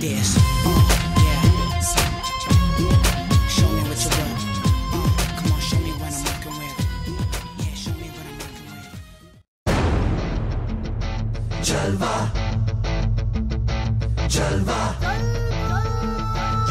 this. Yeah. Show me what you want. Come on, show me what I'm working with. Yeah, show me what I'm working with. Jalwa, Jalwa.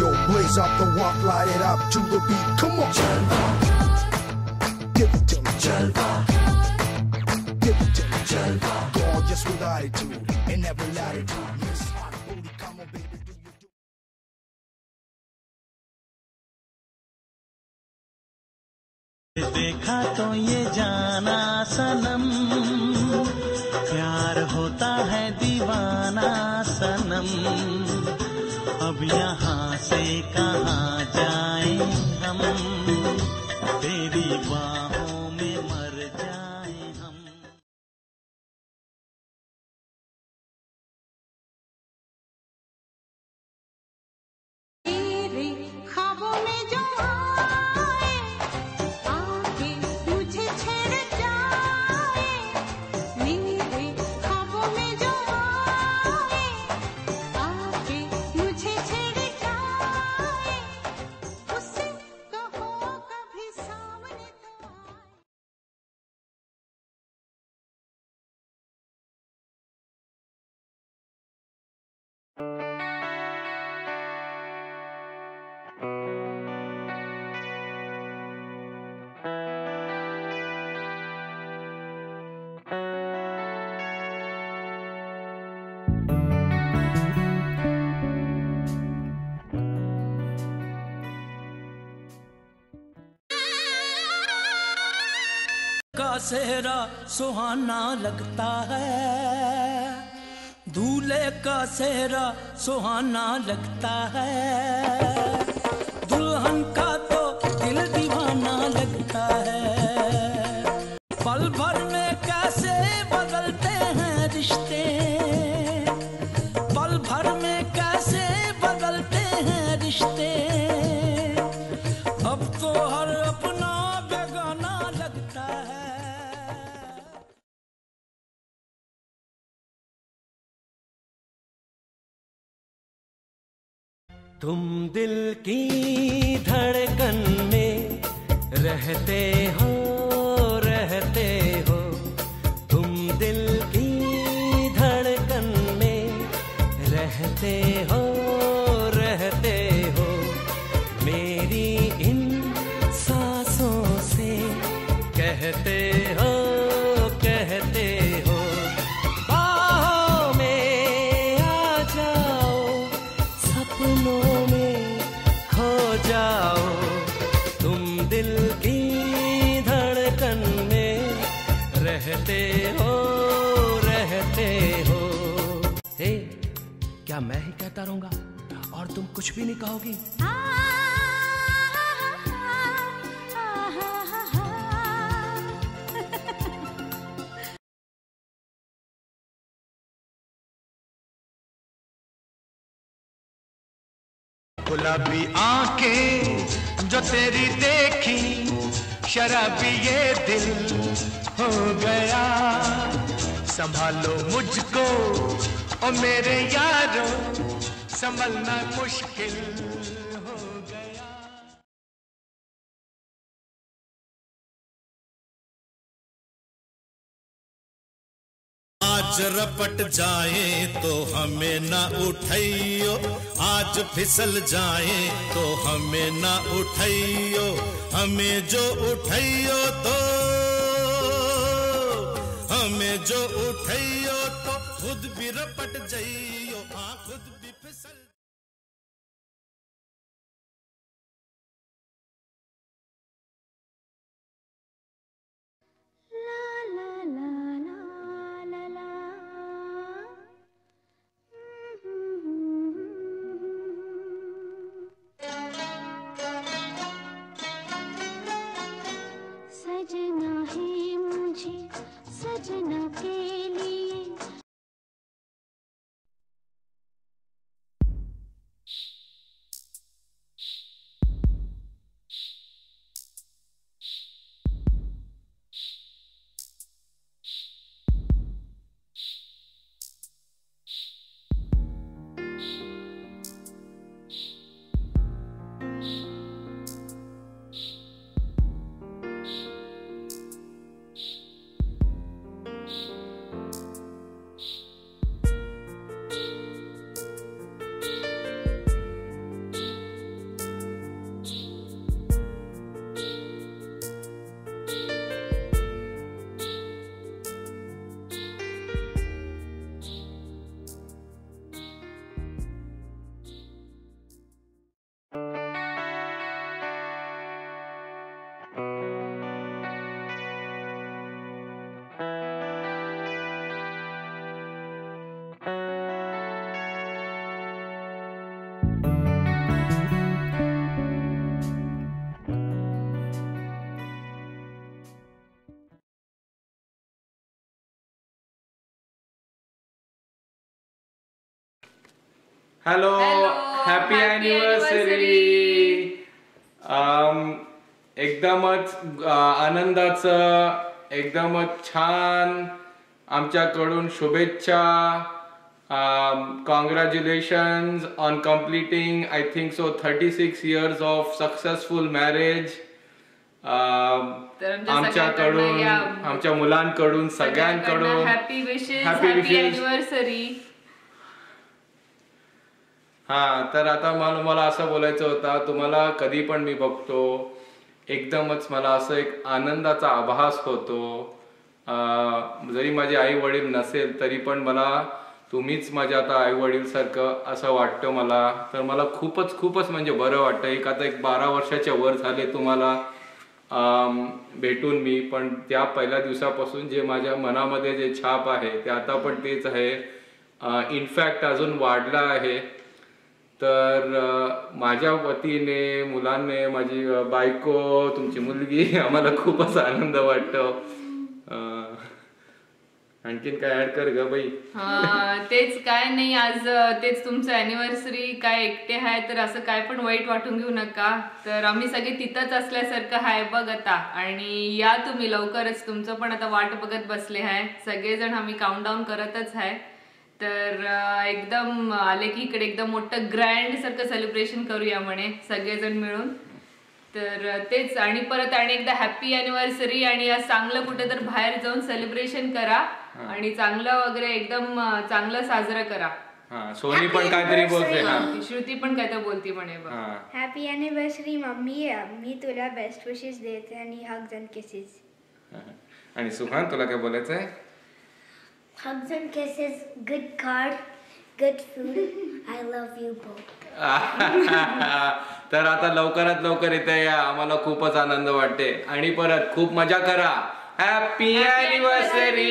Yo, blaze up the walk, light it up to the beat. Come on, Jalwa. Give it to me, Jalwa. Give it to me, Jalwa. Gorgeous with attitude in every latitude. Yes, hot booty, come on, baby, do you do? देखा तो ये जाना सनम, प्यार होता है दीवाना सनम। अब यहाँ से कहाँ जाएं हम, तेरी बाहों में मर जाएं हम। तेरे ख्वाबों में जो आए, आके मुझे छेड़ जाए। मेरे ख्वाबों में जो आए, आके मुझे छेड़ जाए। उससे कहो कभी सामने तो आए। का सेहरा सुहाना लगता है, दूल्हे का सेहरा सुहाना लगता है। दुल्हन का तो दिल दीवाना लगता है। पल भर में कैसे बदलते हैं रिश्ते, पल भर में कैसे बदलते हैं रिश्ते। अब तो हर अपना बेगाना लगता है। तुम दिल की धड़कन में रहते हो, रहते हो। तुम दिल की धड़कन में रहते हो, रहते हो। मेरी इन सांसों से कहते हो, कहते हो। बाहों में आ जाओ, सपनों में खो जाओ। तुम दिल की धड़कन में रहते हो, रहते हो। हे, क्या मैं ही कहता रहूंगा और तुम कुछ भी नहीं कहोगी? गुलाबी आंखें जो तेरी देखी, शराबी ये दिल हो गया। संभालो मुझको ओ मेरे यारो, संभलना मुश्किल हो गया। आज रपट जाए तो हमें ना उठाइयो, आज फिसल जाए तो हमें ना उठाइयो। हमें जो उठाइयो तो, हमें जो उठाइयो तो खुद भी रपट जाइयो, हाँ खुद भी फिसल। सजना है मुझे सजना के लिए हॅलो, हॅपी अॅनिव्हर्सरी. एकदमच आनंदाचं, एकदमच छान आमच्याकडून शुभेच्छा. Congratulations on completing I think so 36 years of successful marriage. आमच्याकडून, आमच्या मुलांकडून, सगळ्यांकडून हॅपी विशेस, हॅपी हॅपी अॅनिव्हर्सरी. तर आता मला असं बोलायचं होतं, तुम्हाला कधी पण मी बघतो एकदमच मला असं एक आनंदाचा आभास होतो. जरी माझे आई वडील नसेल तरी पण मला तुम्हीच माझ्या आता आई वडील सारखं असं वाटतं मला. तर मला खूपच म्हणजे बरं वाटतं. आता 12 वर्षाच्या वर झाले तुम्हाला भेटून मी, पण त्या पहिल्या दिवसापासून जे माझ्या मनामध्ये जे छाप आहे ते आता पण तेच आहे. इनफॅक्ट अजून वाढला आहे. तर माझ्या वतीने, मुलांनी, माझी बायको, तुमची मुलगी, आम्हाला खूपच आनंद वाटतो. आणखीन काय ऍड कर ग बाई. तेच काय नाही, आज तेच तुमचं अॅनिव्हर्सरी. काय एकटे आहे तर असं काय पण वाईट वाटून घेऊ नका. तर आम्ही सगळे तिथंच असल्यासारखं आहे बघ आता. आणि या तुम्ही लवकरच, तुमचं पण आता वाट बघत बसले आहे सगळेजण. आम्ही काउंटडाऊन करतच आहे. तर एकदम आले की इकडे एकदम मोठं ग्रँड सारखं सेलिब्रेशन करूया म्हणे सगळेजण मिळून. तर तेच, आणि परत आणि एकदा हॅपी अॅनिव्हर्सरी. आणि आज चांगलं कुठे तर बाहेर जाऊन सेलिब्रेशन करा आणि चांगलं वगैरे एकदम चांगलं साजरं करा. सोनी पण काहीतरी बोलते ना, श्रुती पण काय तर बोलती म्हणे. हॅपी अॅनिव्हर्सरी मम्मी, मी तुला बेस्ट विशेस देते आणि हग्स अँड किसेस. आणि सुहान तुला काय बोलायचं आहे? Hugs and kisses, good card, good food. I love you both. तर आता लवकरात लवकर इथे या, आम्हाला खूपच आनंद वाटते. आणि परत खूप मजा करा. Happy anniversary.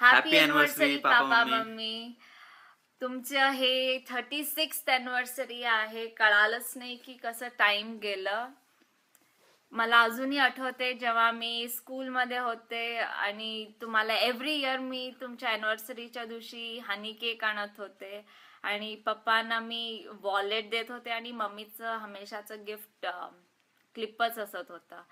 Happy anniversary papa mummy. तुमचं हे 36th अॅनिव्हर्सरी आहे. कळालंच नाही की कसं टाइम गेलं. मला अजूनही आठवते जेव्हा मी स्कूलमध्ये होते आणि तुम्हाला एव्हरी इयर मी तुमच्या अॅनिव्हर्सरीच्या दिवशी हनी केक आणत होते आणि पप्पांना मी वॉलेट देत होते आणि मम्मीचं हमेशाचं गिफ्ट क्लिपच असत होता.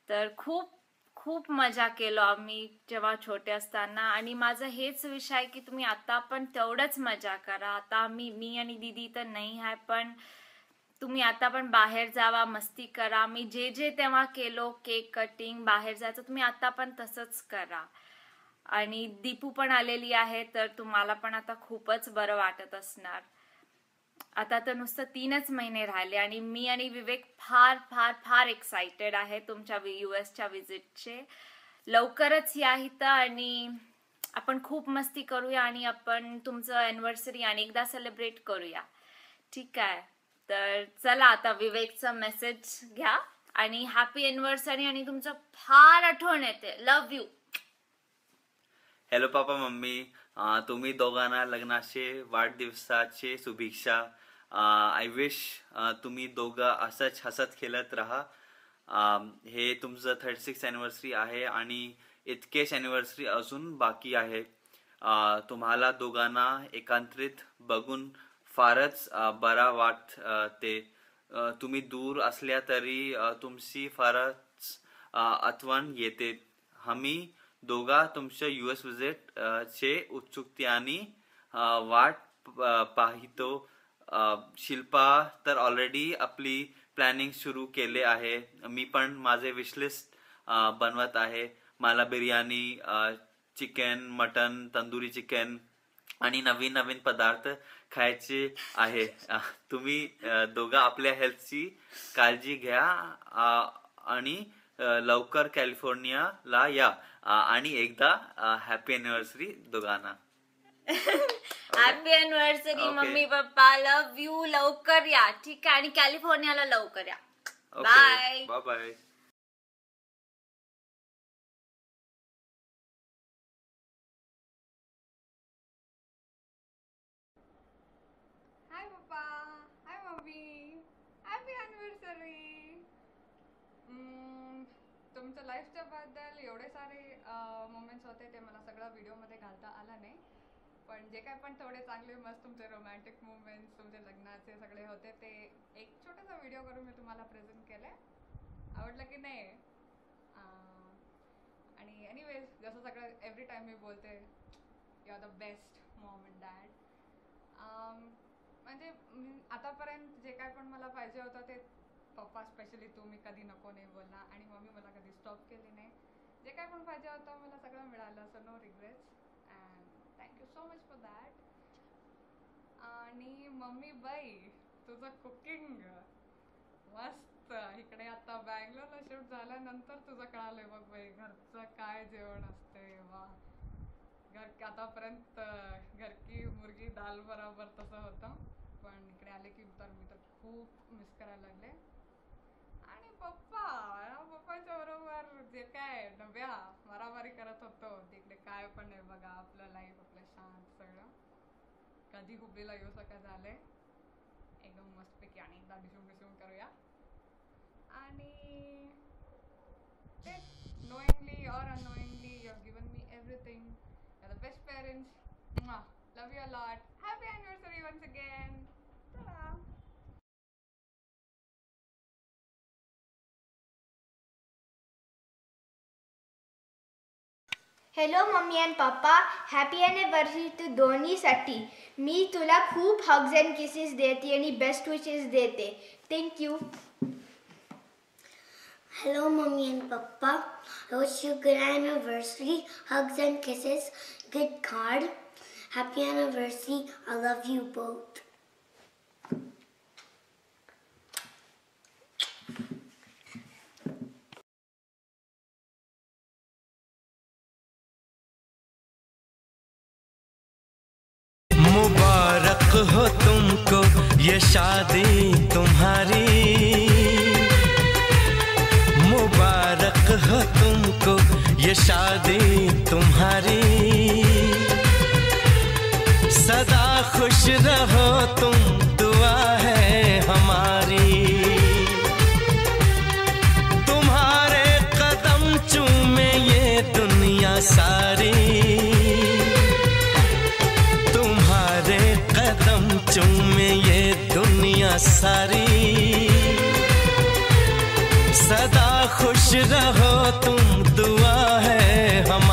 तर खूप खूप मजा केलो आम्ही जेव्हा छोटे असताना. आणि माझं हेच विषय आहे की तुम्ही आता पण तेवढंच मजा करा. आता मी आणि दीदी तर नाही आहे, पण तुम्ही आता पण बाहेर जावा, मस्ती करा. मी जे तेव्हा केलो, केक कटिंग, बाहेर जायचं, तुम्ही आता पण तसंच करा. आणि दीपू पण आलेली आहे तर तुम्हाला पण आता खूपच बरं वाटत असणार. आता तर नुसतं 3च महिने राहिले आणि मी आणि विवेक फार फार फार एक्साइटेड आहे तुमच्या US विजिटचे. लवकरच या इथं आणि आपण खूप मस्ती करूया आणि आपण तुमचं अॅनिव्हर्सरी अनेकदा सेलिब्रेट करूया. ठीक आहे, तर चला आता विवेकचा मेसेज घ्या. आणि हॅपी अॅनिव्हर्सरी आणि तुमचं फार आठवण येते. Love you. Hello papa mummy, तुम्ही दोघांना लग्नाचे वाढदिवसाचे शुभेच्छा. आय विश तुम्ही दोघं असंच हसत खेळत राहा. हे तुमचं 36th अॅनिव्हर्सरी आहे आणि इतकेच अॅनिव्हर्सरी अजून बाकी आहे. तुम्हाला दोघांना एकत्रित बघून फारच बरा वाटते. तुम्ही दूर असल्या तरी तुमची फारच आठवण येते. आम्ही दोघा तुमच्या US विजिट चे उत्सुकतेने वाट पाहतो. शिल्पा तर ऑलरेडी आपली प्लॅनिंग सुरू केले आहे. मी पण माझे विशलिस्ट बनवत आहे. मला biryani, chicken, mutton, tandoori chicken आणि नवीन नवीन पदार्थ खायचे आहे. तुम्ही दोघं आपल्या हेल्थची काळजी घ्या आणि लवकर कॅलिफोर्नियाला या. आणि एकदा हॅपी अॅनिव्हर्सरी दोघांना. Happy anniversary mummy papa, love you. लवकर या, ठीक आहे, आणि कॅलिफोर्नियाला लवकर या. Bye bye bye. हाय पप्पा, हाय मम्मी, हॅपी अॅनिव्हर्सरी. तुमच्या लाईफच्या बद्दल एवढे सारे मोमेंट्स होते, ते मला सगळं व्हिडिओमध्ये घालता आलं नाही, पण जे काय पण थोडे चांगले मस्त तुमचे रोमॅन्टिक मोमेंट्स, तुमचे लग्नाचे सगळे होते, ते एक छोटासा व्हिडिओ करून मी तुम्हाला प्रेझेंट केले. आवडलं की नाही? आणि एनिवेज, जसं सगळं एव्हरी टाइम मी बोलते, you are the best mom and dad. म्हणजे आतापर्यंत जे काय पण मला पाहिजे होतं ते पप्पा स्पेशली तुम्ही कधी नको नाही बोलला, आणि मम्मी मला कधी स्टॉप केली नाही. जे काय पण पाहिजे होतं मला सगळं मिळालं, so no regrets and thank you so much for that. आणि मम्मी बाई, तुझं कुकिंग मस्त. इकडे आता बँगलोरला शिफ्ट झाल्यानंतर तुझं कळालंय बघ बाई, घरचं काय जेवण असते. वा, घर आतापर्यंत घर की मुर्गी दाल बरोबर तसं होतं, पण इकडे आले की तर मी तर खूप मिस करायला लागले. आणि पप्पाच्या बरोबर जे काय डब्या मारामारी करत होतो तिकडे, काय पण आहे बघा आपलं लाईफ, आपलं शांत सगळं. कधी हुबलीला येऊ शकत झाले एकदम मस्तपैकी, आणि एकदा डिशून करूया. आणि ते knowingly or unknowingly you have given me everything. You're the best parents. Mwah. Love you a lot. Happy anniversary once again. Ta-da. Hello mummy and पप्पा, हॅपी ॲनिव्हर्सरी टू दोन्हीसाठी. मी तुला खूप हग्स अँड किसेस देते आणि best विशेस देते. Thank you. Hello, Mommy and Papa. I wish you good anniversary, hugs and kisses, good card. Happy anniversary. I love you both. मुबारक हो तुमको ये शादी तुम्हारी, मुबारक हो तुमको ये शादी तुम्हारी, सदा खुश रहो तुम, दुआ है हमारी. तुम्हारे कदम चूमे ये दुनिया सारी, तुम्हारे कदम चूमे ये दुनिया सारी, सदा खुश रहो तुम, दुआ है हम